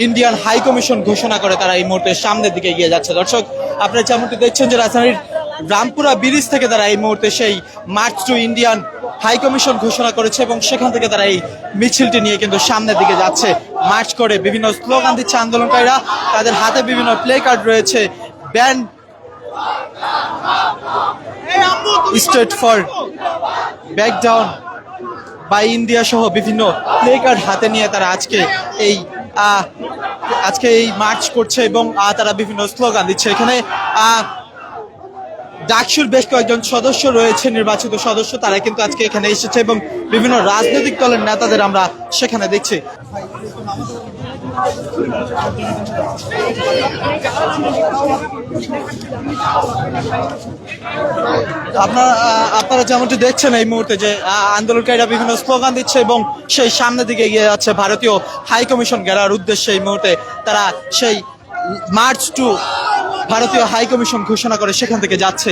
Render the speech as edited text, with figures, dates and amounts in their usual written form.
Indian high commission ঘোষণা করে তারা এই মুহূর্তে সামনের দিকে এগিয়ে যাচ্ছে। দর্শক, আপনারা যেমনটি দেখছেন যে রাজধানীর রামপুরা ব্রিজ থেকে তারা এই মুহূর্তে সেই march to Indian high commission ঘোষণা করেছে এবং সেখান থেকে তারা এই মিছিলটি নিয়ে কিন্তু সামনের দিকে যাচ্ছে। মার্চ করে বিভিন্ন স্লোগান দিচ্ছে আন্দোলনকারীরা, তাদের হাতে বিভিন্ন প্লে কার্ড রয়েছে, band state for back down by India সহ বিভিন্ন প্লে কার্ড হাতে নিয়ে তারা আজকে এই মার্চ করছে এবং তারা বিভিন্ন স্লোগান দিচ্ছে। এখানে ডাকসুর বেশ কয়েকজন সদস্য রয়েছে, নির্বাচিত সদস্য, তারা কিন্তু আজকে এখানে এসেছে এবং বিভিন্ন রাজনৈতিক দলের নেতাদের আমরা সেখানে দেখছি। আপনারা যেমনটি দেখছেন এই মুহূর্তে যে আন্দোলনকারীরা বিভিন্ন স্লোগান দিচ্ছে এবং সেই সামনের দিকে এগিয়ে যাচ্ছে ভারতীয় হাই কমিশন ঘেরার উদ্দেশ্যে। এই মুহূর্তে তারা সেই মার্চ টু ভারতীয় হাই কমিশন ঘোষণা করে সেখান থেকে যাচ্ছে।